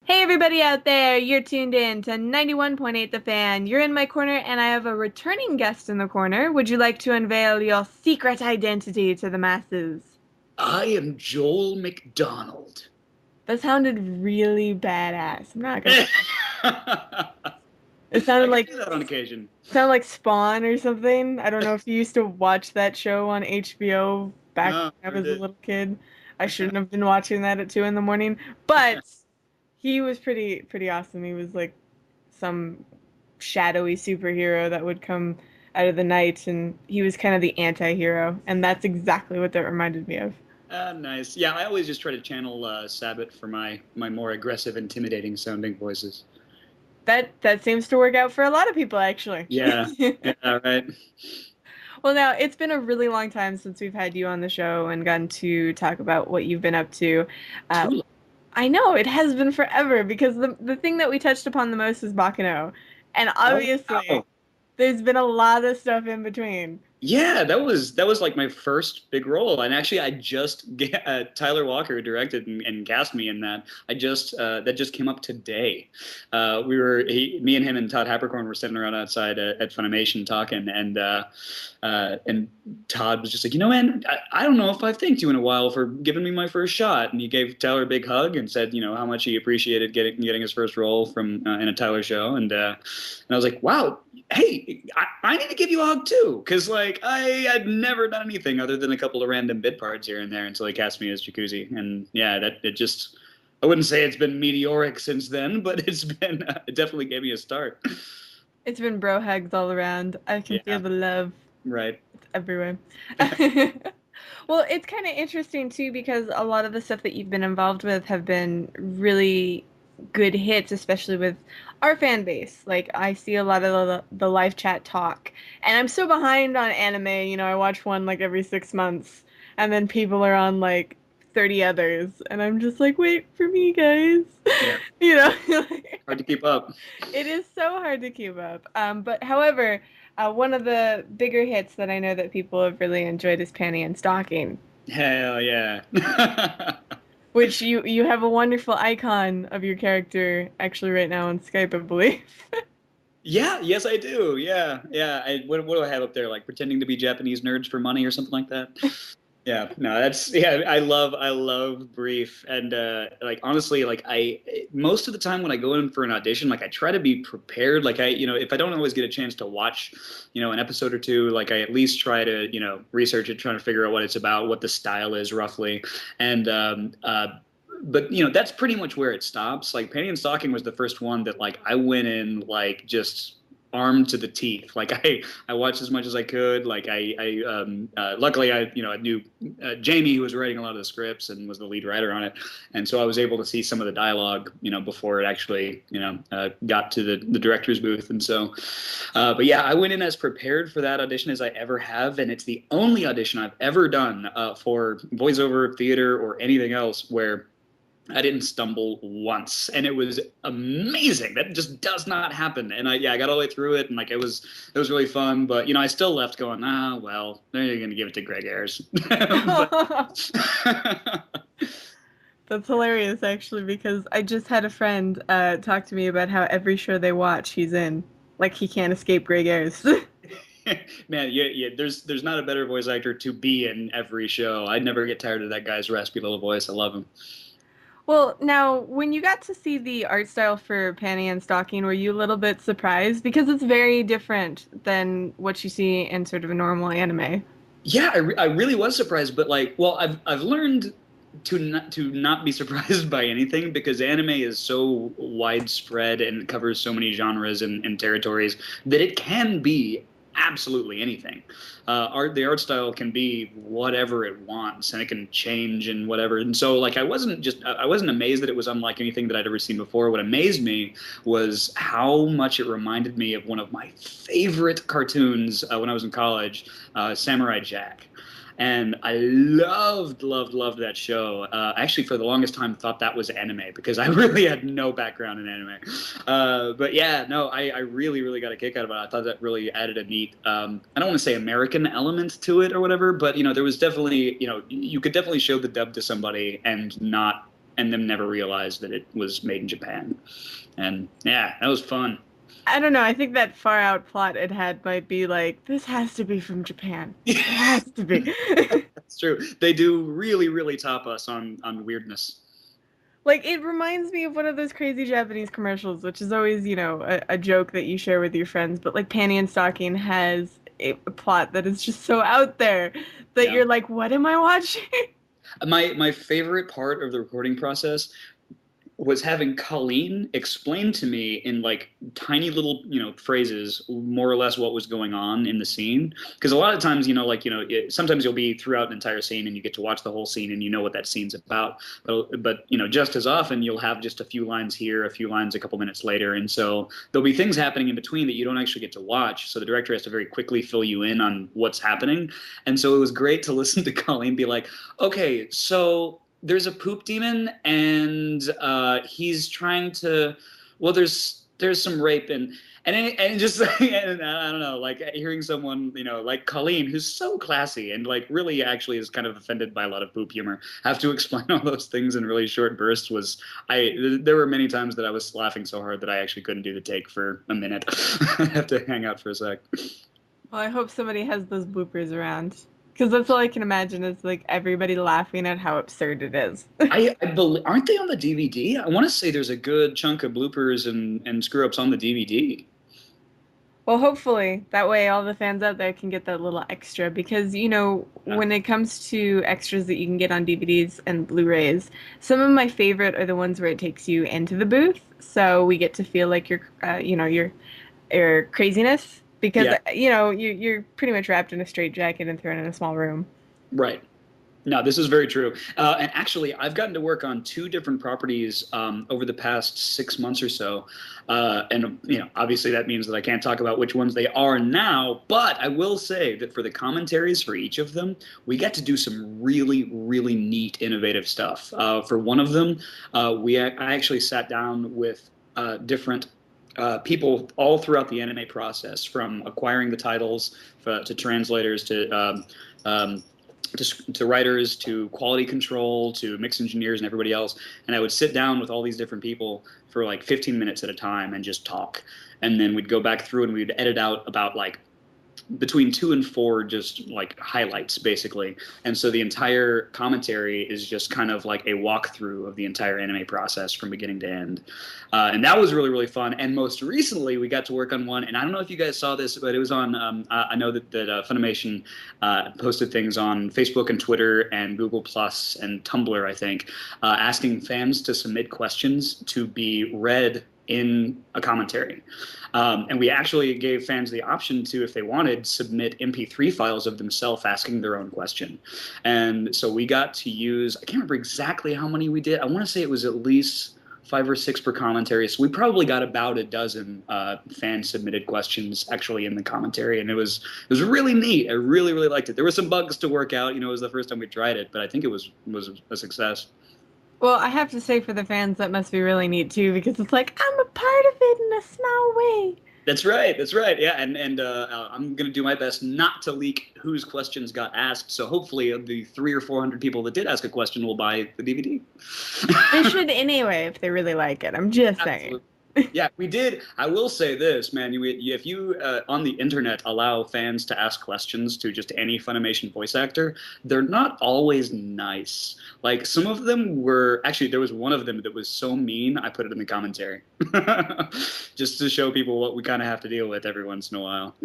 Hey everybody out there, you're tuned in to 91.8 The Fan. You're in my corner and I have a returning guest in the corner. Would you like to unveil your secret identity to the masses? I am Joel McDonald. That sounded really badass. I'm not gonna lie. I It sounded can like do that on occasion. Spawn or something. I don't know if you used to watch that show on HBO back No, when I never was a did. little kid. I shouldn't have been watching that at 2 in the morning, but he was pretty awesome. He was like some shadowy superhero that would come out of the night, and he was kind of the anti-hero, and that's exactly what that reminded me of. Nice. Yeah, I always just try to channel Sabbath for my more aggressive, intimidating sounding voices. That seems to work out for a lot of people, actually. Yeah, yeah, right. Well, now it's been a really long time since we've had you on the show and gotten to talk about what you've been up to. Uh, Too long. I know it has been forever because the thing that we touched upon the most is Baccano, and Oh, obviously wow. there's been a lot of stuff in between. Yeah, that was like my first big role, and actually, Tyler Walker directed and cast me in that. That just came up today. Me and him and Todd Hapercorn were sitting around outside at Funimation talking, and Todd was just like, man, I don't know if I've thanked you in a while for giving me my first shot, and he gave Tyler a big hug and said, how much he appreciated getting his first role from in a Tyler show, and I was like, wow, hey, I need to give you a hug too, because like I had never done anything other than a couple of random bit parts here and there until he cast me as Jacuzzi, and yeah, that it just I wouldn't say it's been meteoric since then, but it definitely gave me a start. It's been bro hugs all around. I can feel Yeah, the love. right. It's everywhere. Well, it's kind of interesting too because a lot of the stuff that you've been involved with have been really good hits, especially with our fan base. Like I see a lot of the live chat talk, and I'm so behind on anime. I watch one like every 6 months, and then people are on like 30 others, and I'm just like, wait for me, guys. Yeah, You know, hard to keep up. it is so hard to keep up. But however, one of the bigger hits that I know that people have really enjoyed is Panty and Stocking, Hell yeah. which you have a wonderful icon of your character actually right now on Skype, I believe. Yeah, yes, I do. Yeah, yeah. What do I have up there? Like pretending to be Japanese nerds for money or something like that? Yeah, no, that's yeah. I love brief and like honestly, like I most of the time when I go in for an audition, like I try to be prepared. Like if I don't always get a chance to watch, an episode or two, like I at least try to research it, trying to figure out what it's about, what the style is roughly, and but that's pretty much where it stops. Like Panty and Stocking was the first one that like I went in like just armed to the teeth. Like I watched as much as I could. Like luckily I knew Jamie, who was writing a lot of the scripts and was the lead writer on it, and so I was able to see some of the dialogue, before it actually got to the director's booth. And so but yeah, I went in as prepared for that audition as I ever have, and it's the only audition I've ever done for voiceover, theater, or anything else where I didn't stumble once, and it was amazing. That just does not happen. And I got all the way through it, and like it was really fun. But I still left going, well, they're going to give it to Greg Ayers. But That's hilarious, actually, because I just had a friend talk to me about how every show they watch, he's in. Like he can't escape Grey Gairs. man, yeah, there's not a better voice actor to be in every show. I never get tired of that guy's raspy little voice. I love him. Well, now, when you got to see the art style for Panty and Stocking, were you a little bit surprised? Because it's very different than what you see in sort of a normal anime. Yeah, I really was surprised, but like, well, I've learned to not be surprised by anything because anime is so widespread and covers so many genres and territories that it can be absolutely anything. The art style can be whatever it wants, and it can change and whatever. And so, like, I wasn't amazed that it was unlike anything that I'd ever seen before. What amazed me was how much it reminded me of one of my favorite cartoons when I was in college, Samurai Jack. And I loved, loved, loved that show. Actually, for the longest time, thought that was anime because I really had no background in anime. But yeah, no, I really, really got a kick out of it. I thought that really added a neat, I don't want to say American element to it or whatever, but there was definitely, you could definitely show the dub to somebody and not and them never realized that it was made in Japan. And yeah, that was fun. I don't know. I think that far out plot it had might be like, this has to be from Japan. It has to be. That's true. They do really, really top us on weirdness. Like, it reminds me of one of those crazy Japanese commercials, which is always, a joke that you share with your friends. But like, Panty and Stocking has a plot that is just so out there that Yeah. you're like, what am I watching? My favorite part of the recording process was having Colleen explain to me in like tiny little, phrases, more or less what was going on in the scene. Because a lot of times, sometimes you'll be throughout an entire scene and you get to watch the whole scene and you know what that scene's about. But just as often you'll have just a few lines here, a few lines a couple minutes later, and so there'll be things happening in between that you don't actually get to watch. So the director has to very quickly fill you in on what's happening. And so it was great to listen to Colleen be like, okay, so there's a poop demon and he's trying to there's some rape and just and I don't know, like hearing someone like Colleen, who's so classy and like really actually is kind of offended by a lot of poop humor, have to explain all those things in really short bursts. There were many times that I was laughing so hard that I actually couldn't do the take for a minute. I have to hang out for a sec. Well, I hope somebody has those bloopers around. Because that's all I can imagine is like everybody laughing at how absurd it is. I believe, aren't they on the DVD? I want to say there's a good chunk of bloopers and screw ups on the DVD. Well, hopefully, that way all the fans out there can get that little extra because, Yeah. when it comes to extras that you can get on DVDs and Blu-rays, some of my favorite are the ones where it takes you into the booth, so we get to feel like your craziness because, Yeah, you're pretty much wrapped in a straitjacket and thrown in a small room. right. No, this is very true. And actually, I've gotten to work on two different properties over the past 6 months or so. And, obviously that means that I can't talk about which ones they are now. But I will say that for the commentaries for each of them, we got to do some really, really neat, innovative stuff. For one of them, I actually sat down with different people all throughout the anime process, from acquiring the titles to translators um, to writers, to quality control, to mix engineers and everybody else. And I would sit down with all these different people for like 15 minutes at a time and just talk. And then we'd go back through and we'd edit out about like between 2 and 4 just like highlights basically. And so the entire commentary is just kind of like a walkthrough of the entire anime process from beginning to end. And that was really, really fun. And most recently we got to work on one, and I don't know if you guys saw this, but it was on I know that Funimation posted things on Facebook and Twitter and Google Plus and Tumblr, I think, asking fans to submit questions to be read in a commentary. And we actually gave fans the option to, if they wanted, submit MP3 files of themselves asking their own question. And so we got to use, I can't remember exactly how many we did. I want to say it was at least 5 or 6 per commentary. So we probably got about a dozen fan submitted questions actually in the commentary. And it was really neat. I really, really liked it. There were some bugs to work out. It was the first time we tried it, but I think it was a success. Well, I have to say for the fans, that must be really neat too, because it's like, I'm a part of it in a small way. That's right. That's right. Yeah, and I'm gonna do my best not to leak whose questions got asked. So hopefully, the 300 or 400 people that did ask a question will buy the DVD. They should anyway if they really like it. I'm just saying. Absolutely. Yeah, we did. I will say this, man. If you on the internet allow fans to ask questions to just any Funimation voice actor, they're not always nice. Like some of them were actually. There was one of them that was so mean. I put it in the commentary, just to show people what we kind of have to deal with every once in a while.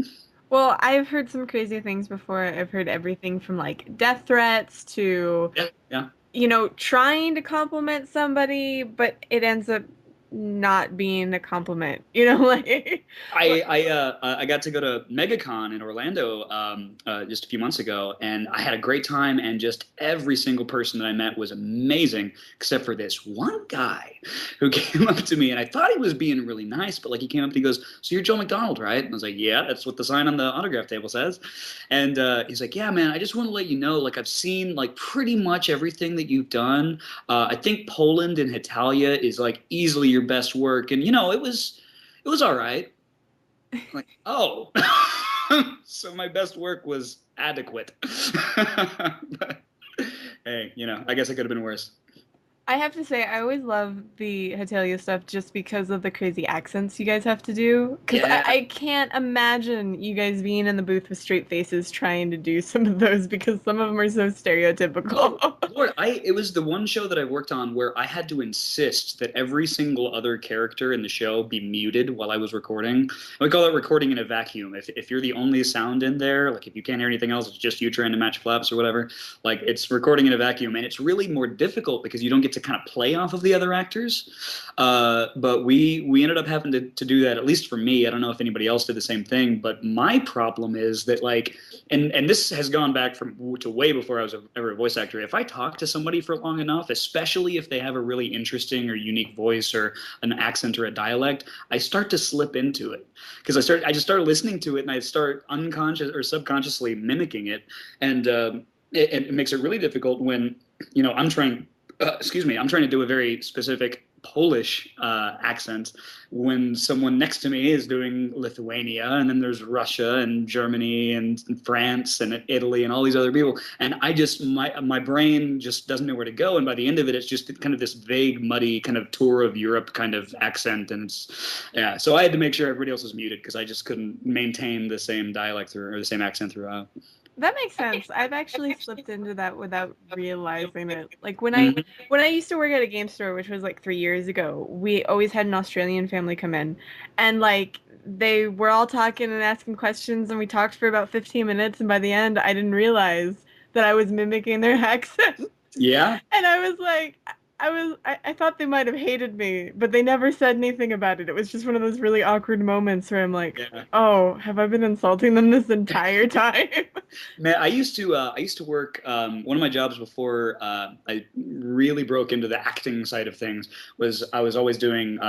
Well, I've heard some crazy things before. I've heard everything from like death threats to, Yeah, yeah. trying to compliment somebody, but it ends up not being a compliment. Like I got to go to MegaCon in Orlando just a few months ago, and I had a great time. And just every single person that I met was amazing, except for this one guy who came up to me, and I thought he was being really nice, but like he came up and he goes, "So you're Joe McDonald, right?" And I was like, "Yeah, that's what the sign on the autograph table says." And he's like, "Yeah, man, I just want to let you know, like I've seen like pretty much everything that you've done. I think Poland and Hetalia is like easily your best work, and it was all right." I'm like, oh, so my best work was adequate. But, hey, I guess it could have been worse. I have to say, I always love the Hetalia stuff just because of the crazy accents you guys have to do. Because Yeah. I can't imagine you guys being in the booth with straight faces trying to do some of those because some of them are so Oh, stereotypical. Lord, it was the one show that I worked on where I had to insist that every single other character in the show be muted while I was recording. We call it recording in a vacuum. If you're the only sound in there, like if you can't hear anything else, it's just you trying to match flaps or whatever. Like it's recording in a vacuum, and it's really more difficult because you don't get to kind of play off of the other actors. But we ended up having to do that, at least for me. I don't know if anybody else did the same thing, but my problem is that like and this has gone back from to way before I was ever a voice actor. If I talk to somebody for long enough, especially if they have a really interesting or unique voice or an accent or a dialect, I start to slip into it because I just start listening to it and I start unconscious or subconsciously mimicking it, and it makes it really difficult when I'm trying. Excuse me, I'm trying to do a very specific Polish accent when someone next to me is doing Lithuania, and then there's Russia and Germany and France and Italy and all these other people, and I just my brain just doesn't know where to go, and by the end of it, it's just kind of this vague, muddy kind of tour of Europe kind of accent, and it's yeah. So I had to make sure everybody else was muted because I just couldn't maintain the same dialect or the same accent throughout. That makes sense. I've actually slipped into that without realizing it. Like Mhm. when I used to work at a game store, which was like 3 years ago, we always had an Australian family come in, and like they were all talking and asking questions, and we talked for about 15 minutes, and by the end, I didn't realize that I was mimicking their accent. Yeah. And I was like, I thought they might have hated me, but they never said anything about it. It was just one of those really awkward moments where I'm like, Yeah. oh, have I been insulting them this entire time? Man, I used to work one of my jobs before I really broke into the acting side of things was I was always doing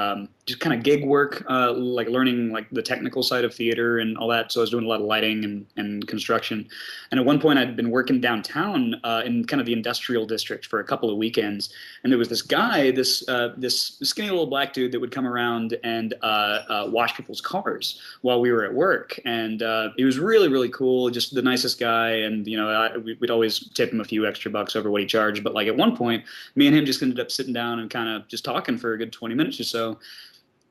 just kind of gig work, like learning like the technical side of theater and all that. So I was doing a lot of lighting and construction. And at one point I'd been working downtown in kind of the industrial district for a couple of weekends, and there was this guy, this skinny little black dude that would come around and wash people's cars while we were at work, and he was really cool, just the nicest guy, and we'd always tip him a few extra bucks over what he charged. But like at one point, me and him just ended up sitting down and kind of just talking for a good 20 minutes or so,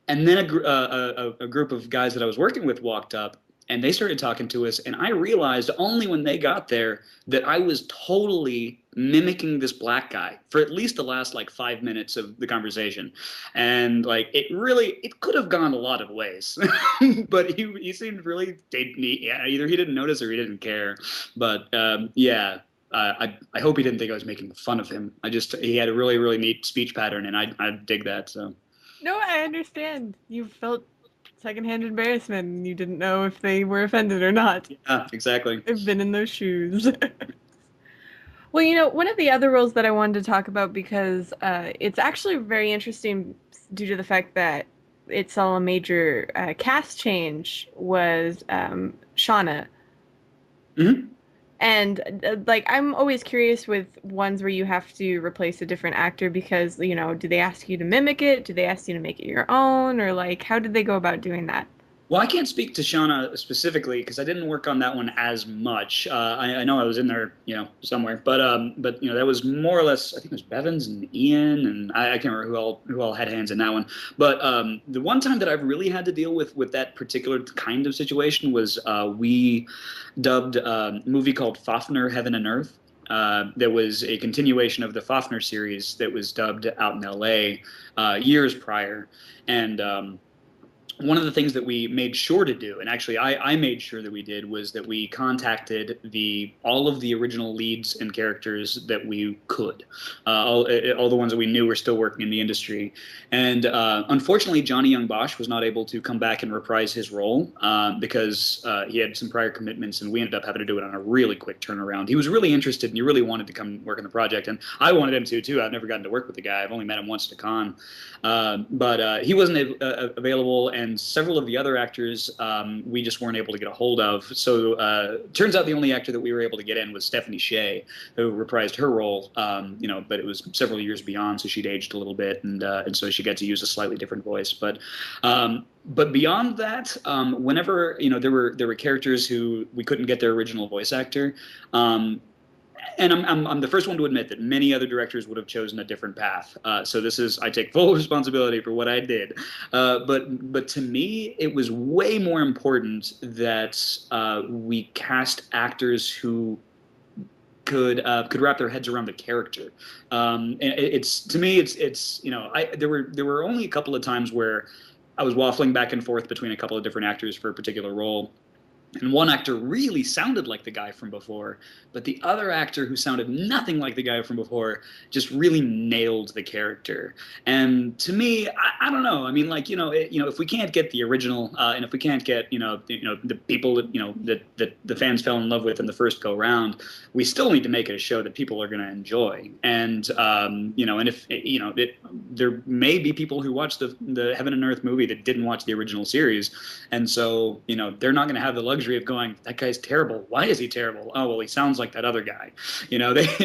and then a group of guys that I was working with walked up and they started talking to us. And I realized only when they got there that I was totally mimicking this black guy for at least the last like 5 minutes of the conversation. And like it could have gone a lot of ways, but he seemed really, yeah, either he didn't notice or he didn't care. But yeah. I hope he didn't think I was making fun of him. He had a really neat speech pattern, and I dig that. So No, I understand. You felt secondhand embarrassment and you didn't know if they were offended or not. yeah, exactly. I've been in those shoes. Well, one of the other roles that I wanted to talk about because it's actually very interesting due to the fact that it saw a major cast change was Shawna. Hmm. And like I'm always curious with ones where you have to replace a different actor because, do they ask you to mimic it? Do they ask you to make it your own? Or like how did they go about doing that? Well, I can't speak to Shauna specifically because I didn't work on that one as much. I know I was in there, somewhere, but that was more or less. I think it was Bevins and Ian, and I can't remember who all had hands in that one. But the one time that I've really had to deal with that particular kind of situation was we dubbed a movie called Fafner: Heaven and Earth. There was a continuation of the Fafner series that was dubbed out in L.A. Years prior, and one of the things that we made sure to do, and actually I made sure that we did, was that we contacted all of the original leads and characters that we could, all the ones that we knew were still working in the industry. And unfortunately, Johnny Young Bosch was not able to come back and reprise his role because he had some prior commitments, and we ended up having to do it on a really quick turnaround. He was really interested, and he really wanted to come work on the project, and I wanted him to too. I've never gotten to work with the guy. I've only met him once at a con, but he wasn't available, and several of the other actors we just weren't able to get a hold of. So turns out the only actor that we were able to get in was Stephanie Shea, who reprised her role. But it was several years beyond, so she'd aged a little bit, and so she got to use a slightly different voice. But beyond that, whenever there were characters who we couldn't get their original voice actor. and I'm the first one to admit that many other directors would have chosen a different path. So this is I take full responsibility for what I did. But to me, it was way more important that we cast actors who could wrap their heads around the character. And it's to me, it's I there were only a couple of times where I was waffling back and forth between a couple of different actors for a particular role. And one actor really sounded like the guy from before, but the other actor who sounded nothing like the guy from before just really nailed the character. And to me, I don't know. I mean, like if we can't get the original, and if we can't get the people that that the fans fell in love with in the first go round, we still need to make it a show that people are going to enjoy. And and if there may be people who watched the Heaven and Earth movie that didn't watch the original series, and so they're not going to have the luxury of going, that guy's terrible. Why is he terrible? Oh, well, he sounds like that other guy.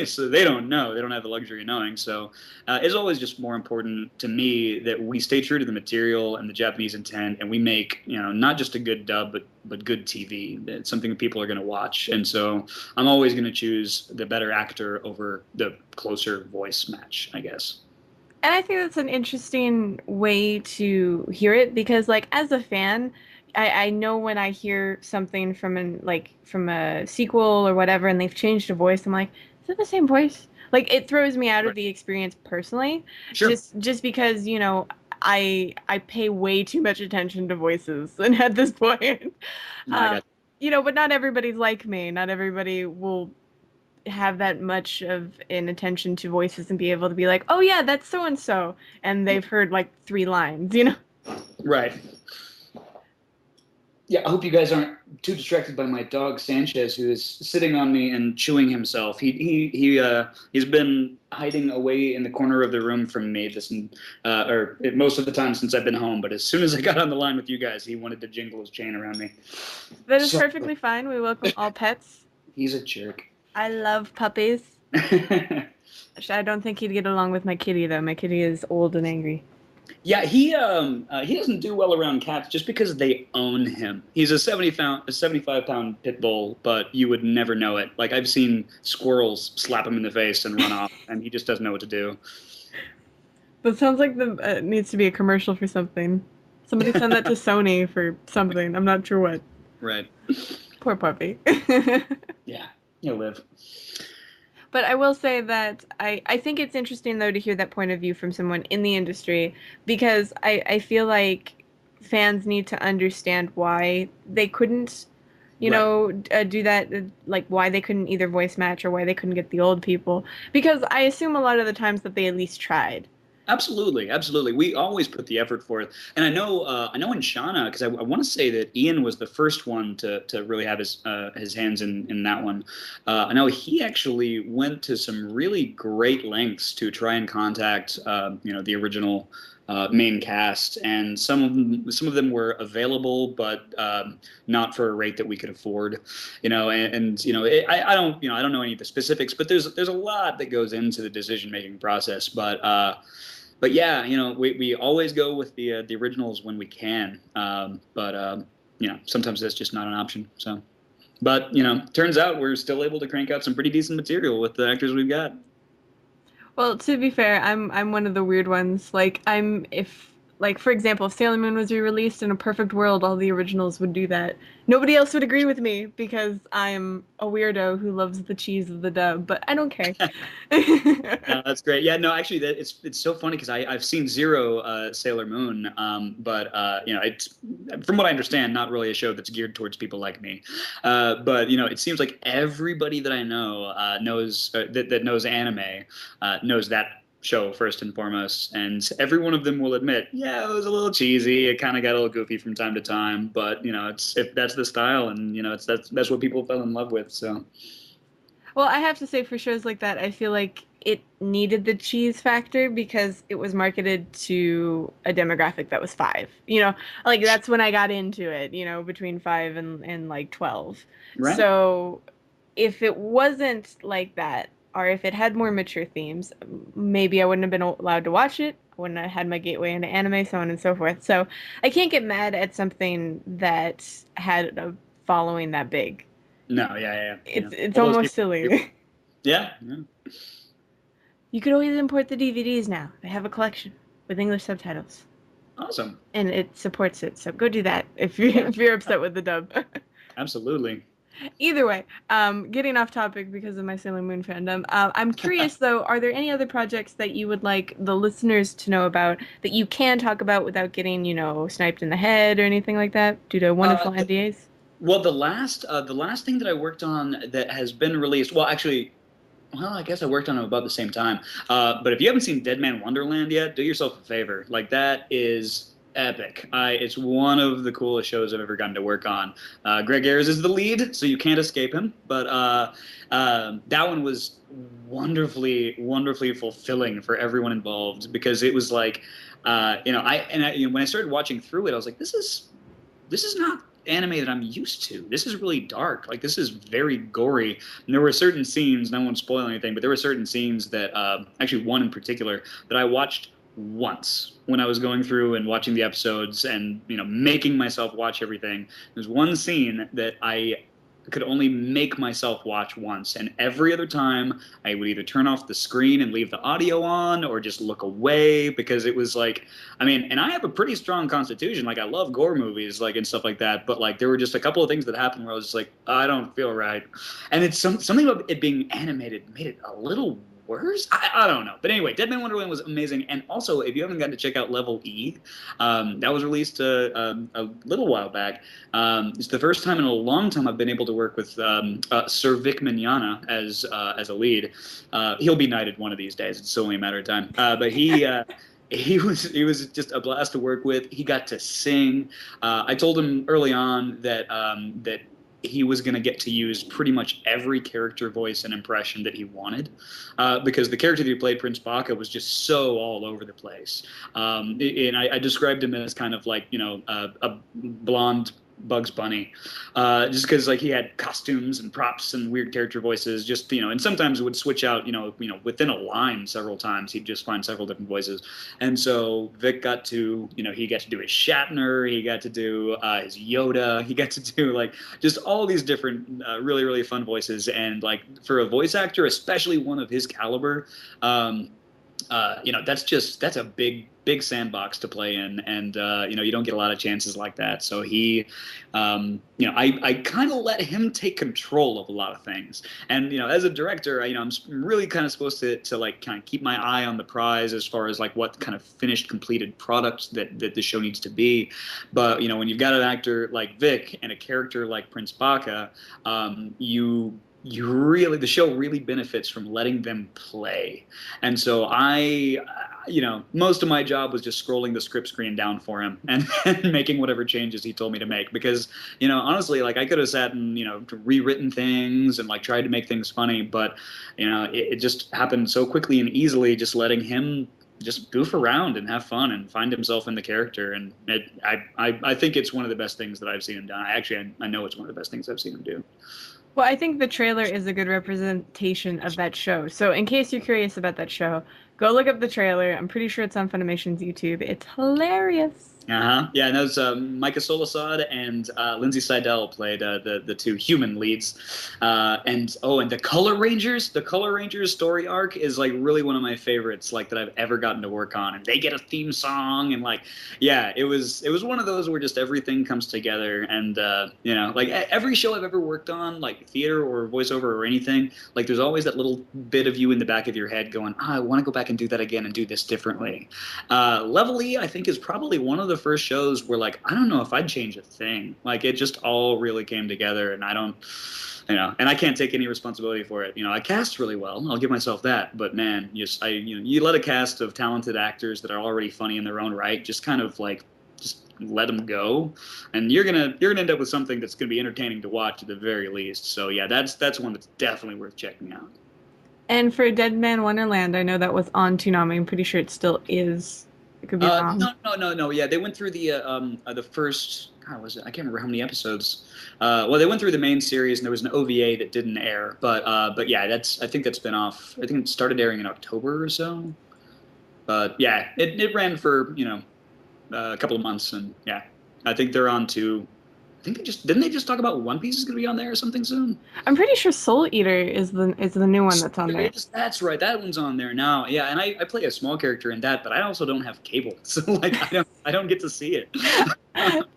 So they don't know. They don't have the luxury of knowing. So it's always just more important to me that we stay true to the material and the Japanese intent, and we make not just a good dub, but good TV. It's something that people are going to watch. And so I'm always going to choose the better actor over the closer voice match, I guess. And I think that's an interesting way to hear it because, like, as a fan, I know when I hear something from a sequel or whatever, and they've changed a voice, I'm like, is it the same voice? Like, it throws me out of Right. the experience personally, Sure. just because I pay way too much attention to voices, and at this point, No, I um, got but not everybody's like me. Not everybody will have that much of an attention to voices and be able to be like, oh yeah, that's so and so, and they've heard like three lines. right. Yeah, I hope you guys aren't too distracted by my dog Sanchez, who is sitting on me and chewing himself. He's been hiding away in the corner of the room from me most of the time since I've been home. But as soon as I got on the line with you guys, he wanted to jingle his chain around me. That is So perfectly fine. We welcome all pets. he's a jerk. I love puppies. I don't think he'd get along with my kitty though. My kitty is old and angry. Yeah, he doesn't do well around cats just because they own him. He's a 75-pound pit bull, but you would never know it. Like I've seen squirrels slap him in the face and run off, and he just doesn't know what to do. That sounds like the needs to be a commercial for something. Somebody send that to Sony for something. I'm not sure what. Right. Poor puppy. Yeah, he'll live. But I will say that I think it's interesting, though, to hear that point of view from someone in the industry because I feel like fans need to understand why they couldn't, Right. do that, like why they couldn't either voice match or why they couldn't get the old people. Because I assume a lot of the times that they at least tried. Absolutely, absolutely. We always put the effort forth, and I know in Shawna because I want to say that Ian was the first one to really have his hands in that one. I know he actually went to some really great lengths to try and contact the original main cast, and some of them were available, but not for a rate that we could afford. I don't I don't know any of the specifics, but there's a lot that goes into the decision making process, but yeah, we always go with the originals when we can. But sometimes that's just not an option. So, but turns out we're still able to crank out some pretty decent material with the actors we've got. Well, to be fair, I'm one of the weird ones. Like for example, if Sailor Moon was re-released in a perfect world, all the originals would do that. Nobody else would agree with me because I'm a weirdo who loves the cheese of the dub, but I don't care. No, that's great. Yeah, no, actually, it's so funny because I've seen Zero Sailor Moon, but it's from what I understand, not really a show that's geared towards people like me. But it seems like everybody that I know knows that knows anime knows that show first and foremost, and every one of them will admit, yeah, it was a little cheesy. It kind of got a little goofy from time to time, but it's if that's the style, and that's what people fell in love with. So. Well, I have to say for shows like that, I feel like it needed the cheese factor because it was marketed to a demographic that was five. Like that's when I got into it, between five and like 12. Right. So if it wasn't like that, or if it had more mature themes, maybe I wouldn't have been allowed to watch it. I wouldn't have had my gateway into anime, so on and so forth. So I can't get mad at something that had a following that big. No, yeah, yeah, yeah. It's All those almost people. silly. Yeah, yeah. You could always import the DVDs now. They have a collection with English subtitles, Awesome. and it supports it. So go do that if you if you're upset with the dub. Absolutely. Either way, getting off topic because of my Sailor Moon fandom. I'm curious though, are there any other projects that you would like the listeners to know about that you can talk about without getting, sniped in the head or anything like that due to Uh, wonderful NDAs? well, the last thing that I worked on that has been released, well, actually, well, I guess I worked on it about the same time. But if you haven't seen Dead Man Wonderland yet, do yourself a favor. Like that is epic. It's one of the coolest shows I've ever gotten to work on. Greg Ayers is the lead, so you can't escape him. But that one was wonderfully, wonderfully fulfilling for everyone involved because it was like, when I started watching through it, I was like, this is not anime that I'm used to. This is really dark. Like this is very gory. And there were certain scenes, and I won't spoil anything, but there were certain scenes that, actually one in particular, that I watched once when I was going through and watching the episodes and making myself watch everything. There's one scene that I could only make myself watch once, and every other time I would either turn off the screen and leave the audio on or just look away because it was like, I mean, and I have a pretty strong constitution. Like I love gore movies, like and stuff like that. But like there were just a couple of things that happened where I was just like, I don't feel right, and it's something about it being animated made it a little worse. I don't know, but anyway, Dead Man Wonderland was amazing. And also, if you haven't gotten to check out Level E, that was released a little while back. It's the first time in a long time I've been able to work with Sir Vic Mignogna as a lead. He'll be knighted one of these days. It's only a matter of time. But he was just a blast to work with. He got to sing. I told him early on that he was going to get to use pretty much every character voice and impression that he wanted, because the character that he played, Prince Baka, was just so all over the place. And I described him as kind of like a blonde Bugs Bunny, just because like he had costumes and props and weird character voices, just and sometimes it would switch out, within a line several times. He'd just find several different voices, and so Vic got to, he got to do his Shatner, he got to do his Yoda, he got to do like just all these different really really fun voices, and like for a voice actor, especially one of his caliber. That's a big sandbox to play in, and you don't get a lot of chances like that. So I kind of let him take control of a lot of things, and as a director, I'm really kind of supposed to like kind of keep my eye on the prize as far as like what kind of finished completed product that the show needs to be. But when you've got an actor like Vic and a character like Prince Baka, you really the show really benefits from letting them play. And so most of my job was just scrolling the script screen down for him and making whatever changes he told me to make, because honestly, like I could have sat and rewritten things and like tried to make things funny, but it just happened so quickly and easily, just letting him just goof around and have fun and find himself in the character. And I think it's one of the best things that I've seen him done. I know it's one of the best things I've seen him do. Well, I think the trailer is a good representation of that show. So, in case you're curious about that show, go look up the trailer. I'm pretty sure it's on Funimation's YouTube. It's hilarious. Uh-huh. Yeah, and that was Micah Solusod and Lindsay Seidel played the two human leads. And the Color Rangers story arc is like really one of my favorites, like that I've ever gotten to work on. And they get a theme song, and like, yeah, it was one of those where just everything comes together. And like every show I've ever worked on, like theater or voiceover or anything, like there's always that little bit of you in the back of your head going, I want to go back and do that again and do this differently. Level E, I think, is probably one of the first shows where like I don't know if I'd change a thing. Like it just all really came together, and I don't, and I can't take any responsibility for it. I cast really well. I'll give myself that. But man, you let a cast of talented actors that are already funny in their own right just kind of like just let them go, and you're gonna end up with something that's gonna be entertaining to watch at the very least. So yeah, that's one that's definitely worth checking out. And for Dead Man Wonderland, I know that was on Toonami. I'm pretty sure it still is. I could be wrong. No. Yeah, they went through the first. God, was it? I can't remember how many episodes. Well, they went through the main series, and there was an OVA that didn't air. But yeah, I think that's been off. I think it started airing in October or so. But yeah, it ran for a couple of months, and yeah, I think they're on to think didn't they just talk about One Piece is going to be on there or something soon? I'm pretty sure Soul Eater is the new one that's on there. That's right. That one's on there now. Yeah, and I play a small character in that, but I also don't have cable, so like I don't get to see it.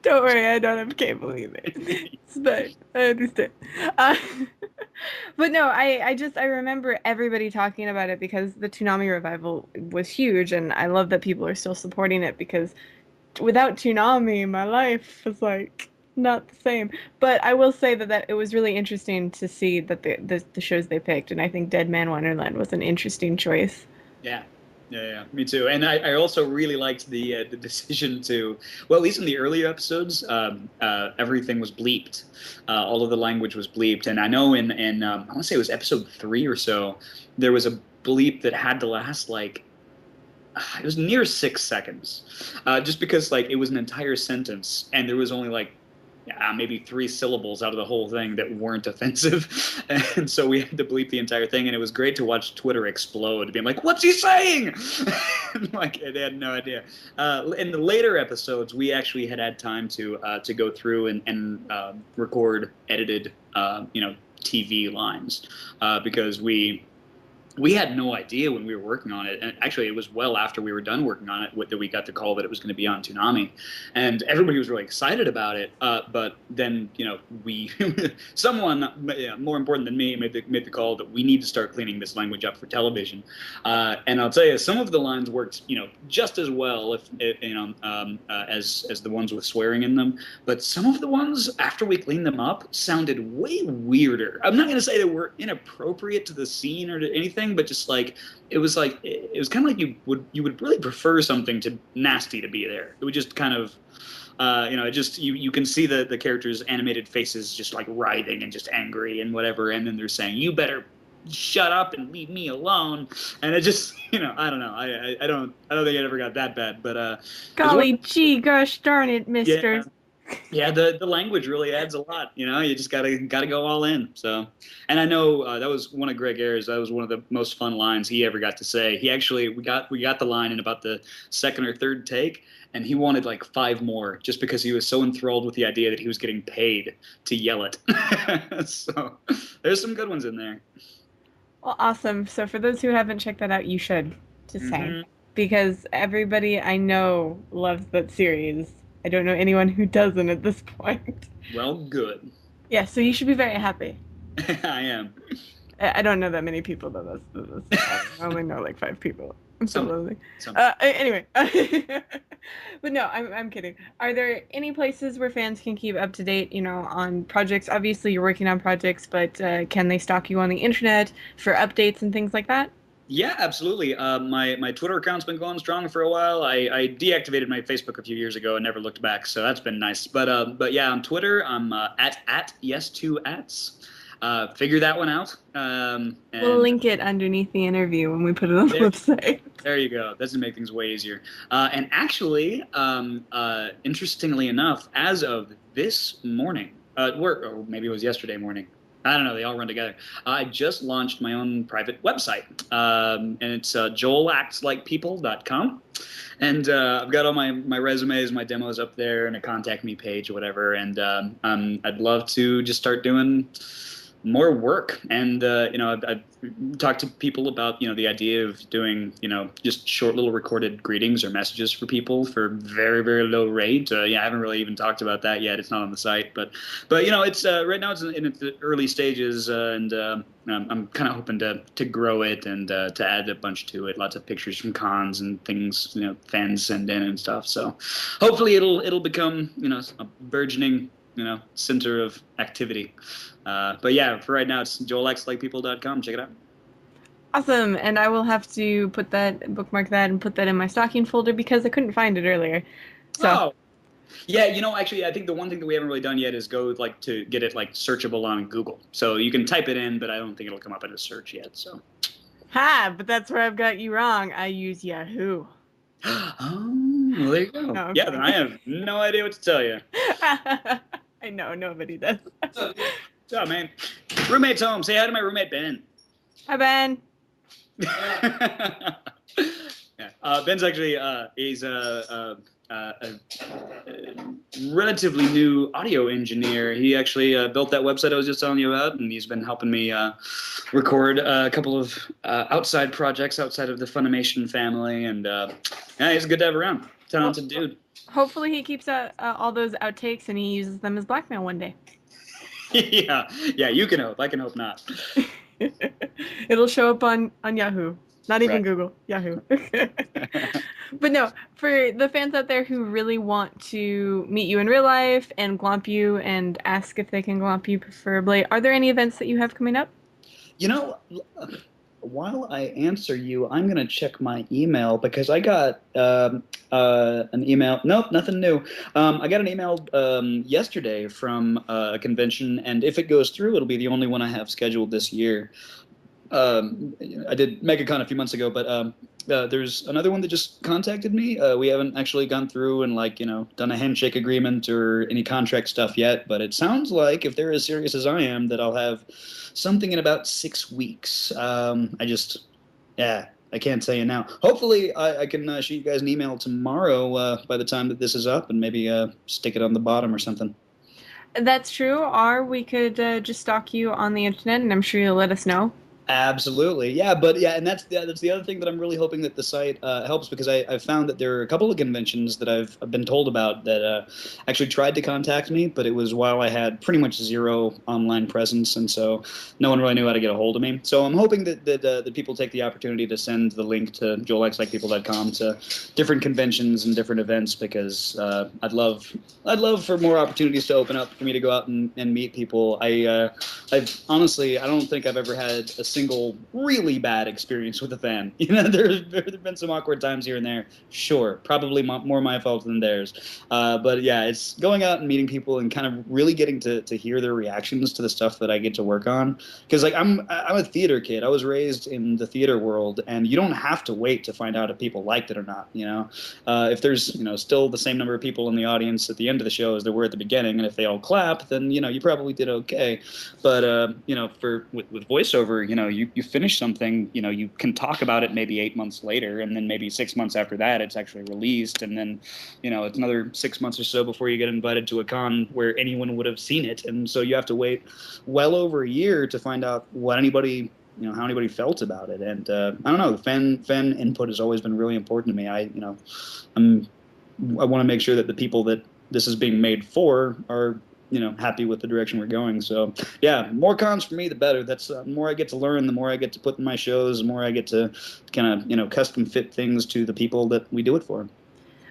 Don't worry, I don't have cable either. It's fine. I understand. Uh, but no, I remember everybody talking about it because the Toonami revival was huge, and I love that people are still supporting it because without Toonami, my life was like not the same. But I will say that it was really interesting to see that the shows they picked, and I think Dead Man Wonderland was an interesting choice. Yeah. Yeah, me too. And I also really liked the decision to, well, at least in the earlier episodes, everything was bleeped. All of the language was bleeped. And I know in I want to say it was episode 3 or so, there was a bleep that had to last like it was near 6 seconds, just because like it was an entire sentence and there was only like maybe 3 syllables out of the whole thing that weren't offensive, and so we had to bleep the entire thing. And it was great to watch Twitter explode, being like, "What's he saying?" Like they had no idea. In the later episodes, we actually had time to go through and record edited, TV lines, because we had no idea when we were working on it, and actually it was well after we were done working on it that we got the call that it was going to be on Toonami, and everybody was really excited about it. But then we someone more important than me made the call that we need to start cleaning this language up for television. And I'll tell you, some of the lines worked just as well as the ones with swearing in them, but some of the ones after we cleaned them up sounded way weirder. I'm not going to say they were inappropriate to the scene or to anything, but just like it was kind of like you would really prefer something to nasty to be there. It would just kind of it just you can see the characters' animated faces just like writhing and just angry and whatever, and then they're saying, "You better shut up and leave me alone," and it just I don't know, I don't think it ever got that bad, but golly gee gosh darn it, mister. Yeah, the language really adds a lot. You just gotta go all in. So, and I know that was one of Greg Ayers. That was one of the most fun lines he ever got to say. He actually we got the line in about the second or third take, and he wanted like 5 more just because he was so enthralled with the idea that he was getting paid to yell it. So there's some good ones in there. Well, awesome. So for those who haven't checked that out, you should, just saying, because everybody I know loves that series. I don't know anyone who doesn't at this point. Well, good. Yeah, so you should be very happy. I am. I don't know that many people though. I only know like 5 people. I'm so lonely. Anyway, but no, I'm kidding. Are there any places where fans can keep up to date, on projects? Obviously, you're working on projects, but can they stalk you on the internet for updates and things like that? Yeah, absolutely. My Twitter account's been going strong for a while. I deactivated my Facebook a few years ago and never looked back, so that's been nice. But yeah, on Twitter, I'm at yes2ats. Figure that one out. And we'll link it underneath the interview when we put it on the website. There you go. That's to make things way easier. And actually, interestingly enough, as of this morning, or maybe it was yesterday morning, I don't know. They all run together. I just launched my own private website, and it's joelactslikepeople.com. And I've got all my resumes, my demos up there, and a contact me page or whatever. And I'd love to just start doing more work. And I've talked to people about the idea of doing just short little recorded greetings or messages for people for very, very low rate. I haven't really even talked about that yet. It's not on the site, but it's right now it's in its early stages, and I'm kind of hoping to grow it and to add a bunch to it. Lots of pictures from cons and things fans send in and stuff. So hopefully it'll become a burgeoning center of activity. But yeah, for right now, it's joelactslikepeople.com. Check it out. Awesome. And I will have to bookmark that and put that in my stocking folder because I couldn't find it earlier. So. Oh. Yeah, actually, I think the one thing that we haven't really done yet is go to get it searchable on Google. So you can type it in, but I don't think it'll come up in a search yet. So. Ha! But that's where I've got you wrong. I use Yahoo. Oh, well, there you go. No, yeah, then I have no idea what to tell you. I know, nobody does. What's up, man? Roommate's home. Say hi to my roommate, Ben. Hi, Ben. Yeah. Ben's actually, he's relatively new audio engineer. He actually built that website I was just telling you about, and he's been helping me record a couple of outside projects outside of the Funimation family. And yeah, he's good to have around. Well, Talented dude. hopefully he keeps out all those outtakes and he uses them as blackmail one day. Yeah, yeah. You can hope. I can hope not. It'll show up on Yahoo. Not even Right. Google, Yahoo. But no, for the fans out there who really want to meet you in real life and glomp you and ask if they can glomp you preferably, are there any events that you have coming up? You know, while I answer you, I'm gonna check my email because I got an email. Nope, nothing new. I got an email yesterday from a convention, and if it goes through, it'll be the only one I have scheduled this year. um, I did MegaCon a few months ago, but there's another one that just contacted me. We haven't actually gone through and like done a handshake agreement or any contract stuff yet, but it sounds like if they're as serious as I am, that I'll have something in about 6 weeks. Yeah, I can't tell you now. Hopefully, I can shoot you guys an email tomorrow by the time that this is up, and maybe stick it on the bottom or something. That's true, or we could just stalk you on the internet and I'm sure you'll let us know. Absolutely, yeah, but yeah, and that's the other thing that I'm really hoping that the site helps because I've found that there are a couple of conventions that I've been told about that actually tried to contact me, but it was while I had pretty much zero online presence, and so no one really knew how to get a hold of me. So I'm hoping that people take the opportunity to send the link to joelxlikepeople.com to different conventions and different events because I'd love for more opportunities to open up for me to go out and meet people. I've honestly, I don't think I've ever had a single really bad experience with a fan. There've been some awkward times here and there. Sure, probably more my fault than theirs. But yeah, it's going out and meeting people and kind of really getting to hear their reactions to the stuff that I get to work on. Because like I'm a theater kid. I was raised in the theater world, and you don't have to wait to find out if people liked it or not. If there's still the same number of people in the audience at the end of the show as there were at the beginning, and if they all clap, then you probably did okay. But with voiceover, you finish something, you can talk about it maybe 8 months later, and then maybe 6 months after that, it's actually released, and then it's another 6 months or so before you get invited to a con where anyone would have seen it, and so you have to wait well over a year to find out what anybody how anybody felt about it. And I don't know, the fan input has always been really important to me. I want to make sure that the people that this is being made for are happy with the direction we're going. So yeah, more cons for me, the better. That's the more I get to learn, the more I get to put in my shows, the more I get to kind of custom fit things to the people that we do it for.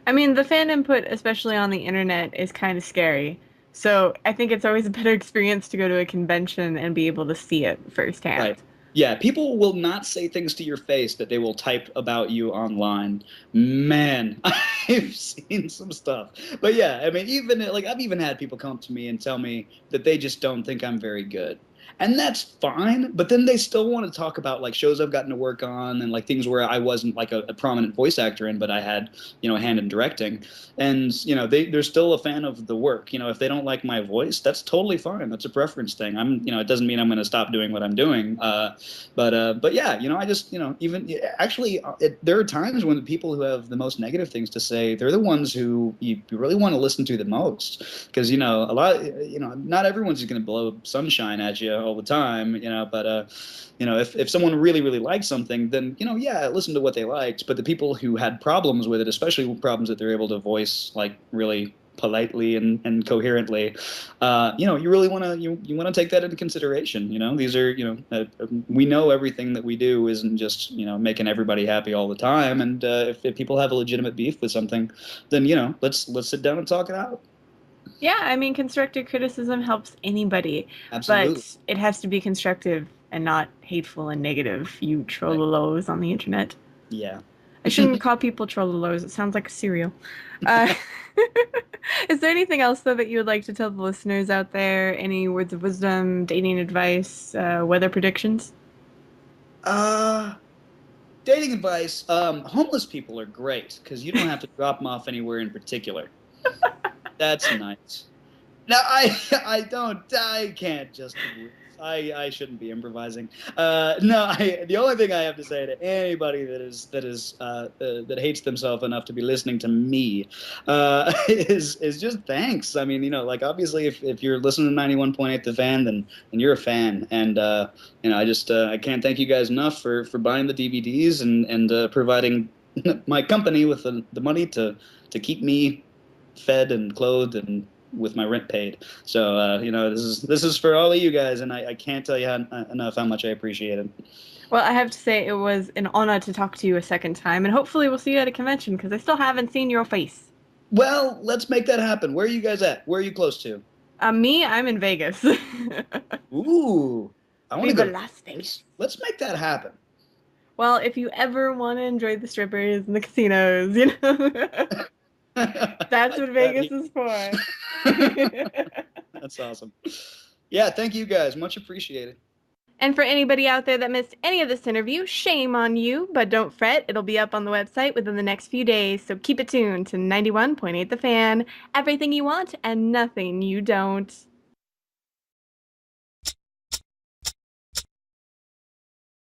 I mean, the fan input, especially on the internet, is kind of scary. So I think it's always a better experience to go to a convention and be able to see it firsthand. Right. Yeah, people will not say things to your face that they will type about you online. Man, I've seen some stuff. But yeah, I mean, even like I've even had people come up to me and tell me that they just don't think I'm very good. And that's fine, but then they still want to talk about like shows I've gotten to work on and like things where I wasn't like a prominent voice actor in, but I had, a hand in directing. And, they're still a fan of the work. If they don't like my voice, that's totally fine. That's a preference thing. It doesn't mean I'm going to stop doing what I'm doing. But yeah, I just, even actually, there are times when the people who have the most negative things to say, they're the ones who you really want to listen to the most. Because, a lot, not everyone's going to blow sunshine at you all the time, but if someone really, really likes something, then, yeah, listen to what they liked. But the people who had problems with it, especially problems that they're able to voice like really politely and coherently, you really want to you want to take that into consideration. These are we know everything that we do isn't just making everybody happy all the time. And if people have a legitimate beef with something, then let's sit down and talk it out. Yeah, I mean, constructive criticism helps anybody, Absolutely. but it has to be constructive and not hateful and negative, you Right. trollolos on the internet. Yeah. I shouldn't call people trollolos. It sounds like a cereal. Uh, is there anything else, though, that you would like to tell the listeners out there? Any words of wisdom, dating advice, weather predictions? uh Dating advice. Homeless people are great because you don't have to drop them off anywhere in particular. That's nice. Now I can't just agree. I shouldn't be improvising. No, the only thing I have to say to anybody that hates themselves enough to be listening to me is just thanks. I mean, like obviously if you're listening to 91.8 The Fan, then you're a fan, and I can't thank you guys enough for buying the DVDs and providing my company with the money to keep me fed and clothed and with my rent paid. So this is for all of you guys, and I can't tell you enough how much I appreciate it. Well, I have to say it was an honor to talk to you a second time, and hopefully we'll see you at a convention because I still haven't seen your face. Well, let's make that happen. Where are you guys at? Where are you close to? Me, I'm in Vegas. Ooh, I want to go Viva to Las Vegas. Vegas. Let's make that happen. Well, if you ever want to enjoy the strippers and the casinos, that's what Vegas is for. That's awesome. Yeah, thank you guys. Much appreciated. And for anybody out there that missed any of this interview, shame on you, but don't fret, it'll be up on the website within the next few days, so keep it tuned to 91.8 The Fan, everything you want and nothing you don't.